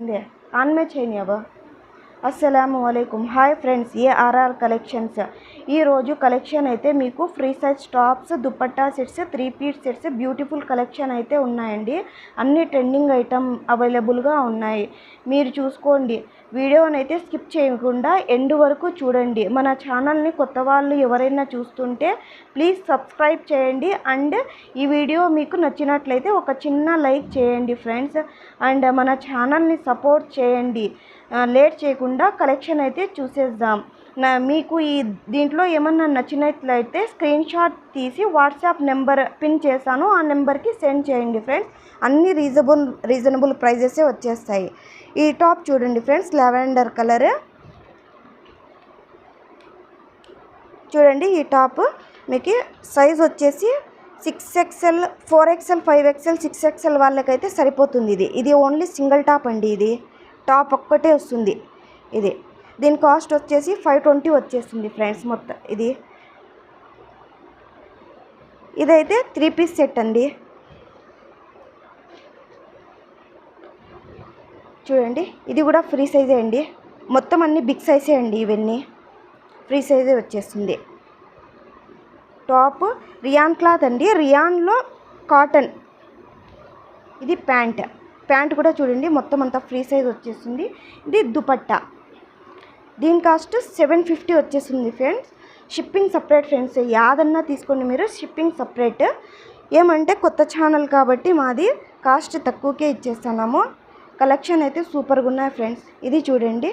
आन में చేయని अब अस्सलामुअलैकुम हाय फ्रेंड्स ये आरआर कलेक्शंस कलेक्शन అయితే మీకు free size tops dupatta sets 3 piece sets beautiful collection అయితే ఉన్నాయండి అన్ని ట్రెండింగ్ ఐటమ్ అవైలబుల్ గా ఉన్నాయి మీరు చూసుకోండి వీడియోని అయితే స్కిప్ చేయకుండా ఎండ్ వరకు చూడండి మన ఛానల్ ని కొత్త వాళ్ళు ఎవరైనా చూస్తుంటే ప్లీజ్ సబ్స్క్రైబ్ చేయండి అండ్ ఈ వీడియో మీకు నచ్చినట్లయితే ఒక చిన్న లైక్ చేయండి ఫ్రెండ్స్ అండ్ మన ఛానల్ ని సపోర్ట్ చేయండి లేట్ చేయకుండా కలెక్షన్ అయితే చూసేద్దాం మీకు ఈ దీంట్లో ఏమన్నా నచ్చినట్లయితే స్క్రీన్ షాట్ తీసి వాట్సాప్ నెంబర్ పిన్ చేశాను ఆ నెంబర్కి సెండ్ చేయండి ఫ్రెండ్స్ అన్ని రీజనబుల్ ప్రైజెసే వచ్చేస్తాయి ఈ టాప్ చూడండి ఫ్రెండ్స్ లావెండర్ కలర్ చూడండి ఈ టాప్ మీకు సైజ్ వచ్చేసి 6XL 4XL 5XL 6XL వాళ్ళకైతే సరిపోతుంది ఇది ఓన్లీ సింగిల్ టాప్ అండి ఇది టాప్ ఒక్కటే వస్తుంది ఇది దీని కాస్ట్ వచ్చేసి 520 వచ్చేస్తుంది ఫ్రెండ్స్ మొత్తం ఇదైతే 3 పీస్ సెట్ అండి చూడండి ఇది కూడా ఫ్రీ సైజే అండి మొత్తం అన్ని బిగ్ సైజే అండి ఇవన్నీ ఫ్రీ సైజే వచ్చేస్తుంది టాప్ రియాన్ క్లాత్ అండి రియాన్లో కాటన్ ఇది ప్యాంట్ కూడా చూడండి మొత్తం అంతా ఫ్రీ సైజ్ వచ్చేస్తుంది ఇది దుపట్టా దీని కాస్ట్ 750 వచ్చేస్తుంది ఫ్రెండ్స్ షిప్పింగ్ సపరేట్ ఫ్రెండ్స్ యాదన్నా తీసుకోండి మీరు షిప్పింగ్ సపరేట్ ఏమంటే కొత్త ఛానల్ కాబట్టి మాది కాస్ట్ తక్కువకే ఇచ్చేస్తున్నాము కలెక్షన్ అయితే సూపర్గా ఉన్నాయి ఫ్రెండ్స్ ఇది చూడండి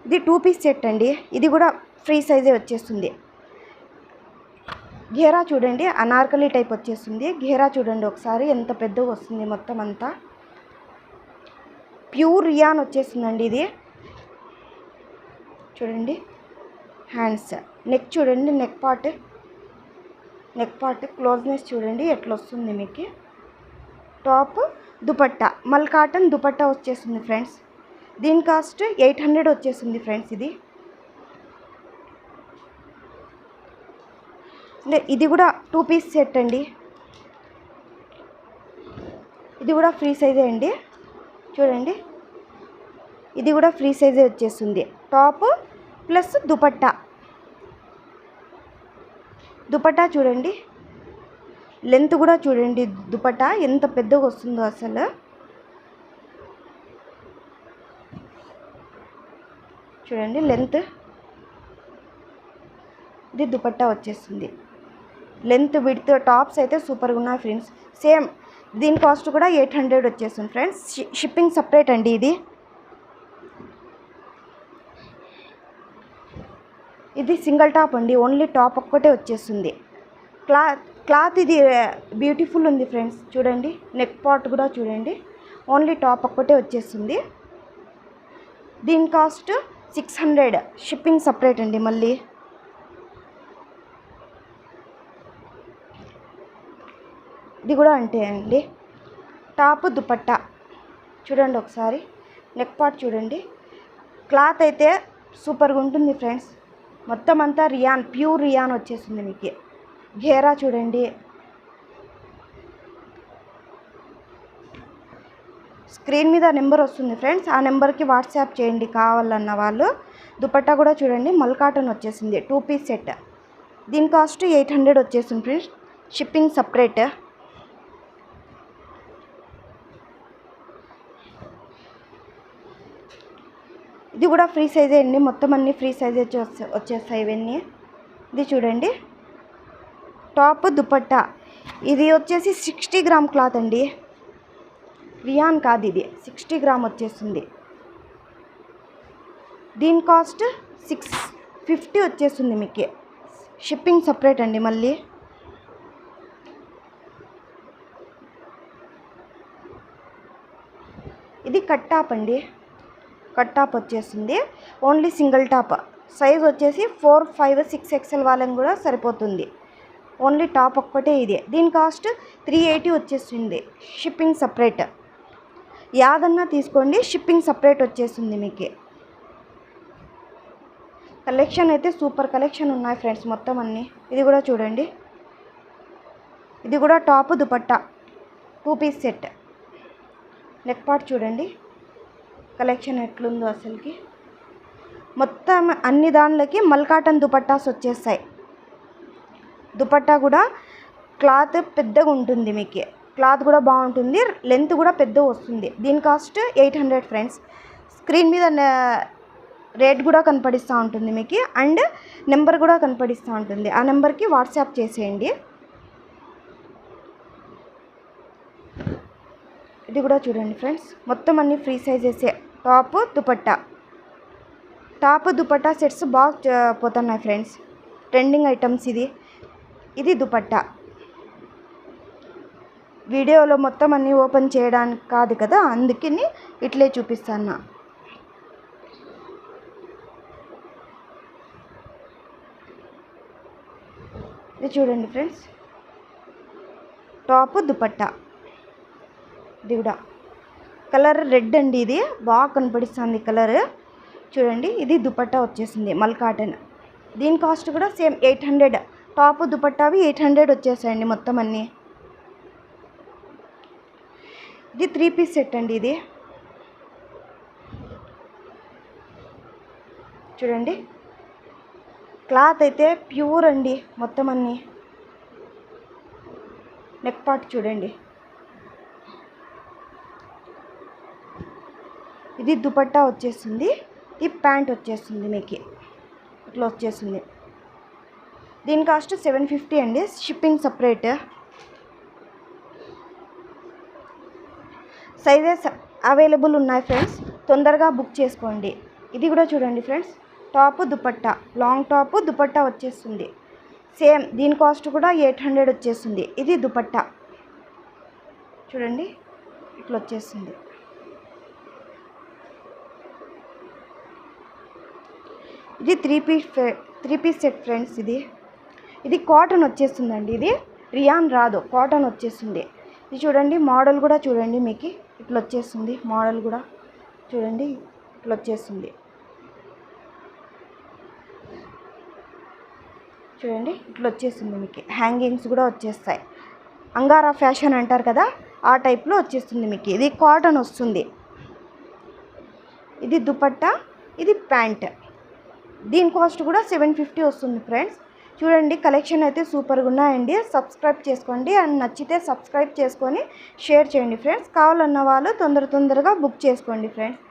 ఇది 2 పీస్ సెట్ అండి ఇది కూడా ఫ్రీ సైజే వచ్చేస్తుంది ఘేరా చూడండి అనార్కలి టైప్ వచ్చేస్తుంది ఘేరా చూడండి ఒకసారి ఎంత పెద్దగా వస్తుంది మొత్తం అంతా ప్యూర్ రియాన్ వచ్చేస్తుందండి ఇది చూడండి హ్యాండ్స్ నెక్ చూడండి నెక్ పార్ట్ క్లోజ్నెస్ చూడండి ఎట్లా వస్తుంది మీకు టాప్ దుపట్టా మల్ కాటన్ దుపట్టా వచ్చేస్తుంది ఫ్రెండ్స్ దీని కాస్ట్ 800 వచ్చేస్తుంది ఫ్రెండ్స్ ఇది కూడా 2 పీస్ సెట్ అండి ఇది కూడా ఫ్రీ సైజే అండి చూడండి ఇది కూడా ఫ్రీ సైజే వచ్చేస్తుంది టాప్ ప్లస్ దుపట్టా చూడండి లెంత్ కూడా చూడండి దుపట్టా ఎంత పెద్దగా వస్తుందో అసలు చూడండి లెంత్ ఇది దుపట్టా వచ్చేస్తుంది లెంత్ విడ్త్ టాప్స్ అయితే సూపర్గా ఉన్నాయి ఫ్రెండ్స్ సేమ్ దీని కాస్ట్ కూడా 800 వచ్చేస్తుంది ఫ్రెండ్స్ షిప్పింగ్ సపరేట్ అండి ఇది సింగిల్ టాప్ అండి ఓన్లీ టాప్ ఒక్కటే వచ్చేస్తుంది క్లాత్ ఇది బ్యూటిఫుల్ ఉంది ఫ్రెండ్స్ చూడండి నెక్ పార్ట్ కూడా చూడండి ఓన్లీ టాప్ ఒక్కటే వచ్చేస్తుంది దీని కాస్ట్ 600 షిప్పింగ్ సపరేట్ అండి మళ్ళీ ఇది కూడా అంతే అండి టాప్ దుపట్టా చూడండి ఒకసారి నెక్ పార్ట్ చూడండి క్లాత్ అయితే సూపర్గా ఉంటుంది ఫ్రెండ్స్ మొత్తం అంతా రియాన్ ప్యూర్ రియాన్ వచ్చేస్తుంది మీకు ఘేరా చూడండి స్క్రీన్ మీద నెంబర్ వస్తుంది ఫ్రెండ్స్ ఆ నెంబర్కి వాట్సాప్ చేయండి కావాలన్న వాళ్ళు దుపట్టా కూడా చూడండి మల్ కాటన్ వచ్చేసింది 2 పీస్ సెట్ దీని కాస్ట్ 800 వచ్చేస్తుంది ఫ్రెండ్స్ షిప్పింగ్ సపరేట్ ఇది కూడా ఫ్రీ సైజే అండి మొత్తం అన్ని ఫ్రీ సైజే వచ్చేస్తాయి ఇవన్నీ ఇది చూడండి టాప్ దుపట్టా ఇది వచ్చేసి 60 గ్రామ్ క్లాత్ అండి రియాన్ కాదు ఇది 60 గ్రామ్ వచ్చేస్తుంది దీని కాస్ట్ 650 వచ్చేస్తుంది మీకు షిప్పింగ్ సపరేట్ అండి మళ్ళీ ఇది కట్ టాప్ అండి కట్ టాప్ వచ్చేస్తుంది ఓన్లీ సింగిల్ టాప్ సైజ్ వచ్చేసి 4, 5, 6XL వాళ్ళని కూడా సరిపోతుంది ఓన్లీ టాప్ ఒక్కటే ఇది దీని కాస్ట్ 380 వచ్చేస్తుంది షిప్పింగ్ సపరేట్ యాదన్నా తీసుకోండి షిప్పింగ్ సపరేట్ వచ్చేస్తుంది మీకు కలెక్షన్ అయితే సూపర్ కలెక్షన్ ఉన్నాయి ఫ్రెండ్స్ మొత్తం అన్నీ ఇది కూడా చూడండి ఇది కూడా top dupatta 2 piece set neck part చూడండి కలెక్షన్ ఎట్లుందో అసలుకి. మొత్తం అన్ని దానిలకి మల్ కాటన్ దుపట్టాస్ వచ్చేస్తాయి. దుపట్టా కూడా క్లాత్ పెద్దగా ఉంటుంది, మీకు క్లాత్ కూడా బాగుంటుంది, లెంత్ కూడా పెద్దగా వస్తుంది. దీని కాస్ట్ 800 ఫ్రెండ్స్. స్క్రీన్ మీద రేట్ కూడా కనపడిస్తూ ఉంటుంది మీకు, అండ్ నెంబర్ కూడా కనపడిస్తూ ఉంటుంది. ఆ నెంబర్కి వాట్సాప్ చేసేయండి. ఇది కూడా చూడండి ఫ్రెండ్స్, మొత్తం అన్ని ఫ్రీ సైజెసే. టాప్ దుపట్టా సెట్స్ బాగా పోతున్నాయి ఫ్రెండ్స్, ట్రెండింగ్ ఐటమ్స్. ఇది దుపట్టా. వీడియోలో మొత్తం అన్నీ ఓపెన్ చేయడానికి కాదు కదా, అందుకని ఇట్లే చూపిస్తాను. ఇది చూడండి ఫ్రెండ్స్, టాప్ దుపట్టా. ఇది కూడా కలర్ రెడ్ అండి, ఇది బాగా కనపడిస్తుంది కలర్. చూడండి, ఇది దుపట్టా వచ్చేసింది మల్ కాటన్. దీని కాస్ట్ కూడా సేమ్ 800. టాప్ దుపట్టావి 800 వచ్చేసాయండి మొత్తం అన్నీ. ఇది 3 పీస్ సెట్ అండి. ఇది చూడండి, క్లాత్ అయితే ప్యూర్ అండి మొత్తం అన్నీ. నెక్ పార్ట్ చూడండి, ఇది దుపట్టా వచ్చేస్తుంది. ఇది ప్యాంట్ వచ్చేస్తుంది, మీకు ఇట్లా వచ్చేస్తుంది. దీని కాస్ట్ 750 అండి, షిప్పింగ్ సపరేట్. సైజెస్ అవైలబుల్ ఉన్నాయి ఫ్రెండ్స్, తొందరగా బుక్ చేసుకోండి. ఇది కూడా చూడండి friends, top dupatta, long top dupatta వచ్చేస్తుంది. సేమ్ దీని కాస్ట్ కూడా 800 వచ్చేస్తుంది. ఇది దుపట్టా చూడండి, ఇట్లా వచ్చేస్తుంది. ఇది 3 పీస్ సెట్ ఫ్రెండ్స్. ఇది కాటన్ వచ్చేస్తుందండి. ఇది రియాన్ రాదు, కాటన్ వచ్చేస్తుంది. ఇది చూడండి, మోడల్ కూడా చూడండి, మీకు ఇట్లా వచ్చేస్తుంది. మోడల్ కూడా చూడండి, ఇట్లా వచ్చేస్తుంది. చూడండి, ఇట్లా వచ్చేస్తుంది. మీకు హ్యాంగింగ్స్ కూడా వచ్చేస్తాయి. అంగారా ఫ్యాషన్ అంటారు కదా, ఆ టైప్లో వచ్చేస్తుంది మీకు. ఇది కాటన్ వస్తుంది. ఇది దుపట్టా, ఇది ప్యాంట్. దీని కాస్ట్ కూడా 750 వస్తుంది ఫ్రెండ్స్. చూడండి, కలెక్షన్ అయితే సూపర్గా ఉన్నాయండి. సబ్స్క్రైబ్ చేసుకోండి, అండ్ నచ్చితే సబ్స్క్రైబ్ చేసుకొని షేర్ చేయండి ఫ్రెండ్స్. కావాలన్న వాళ్ళు తొందరగా బుక్ చేసుకోండి ఫ్రెండ్స్.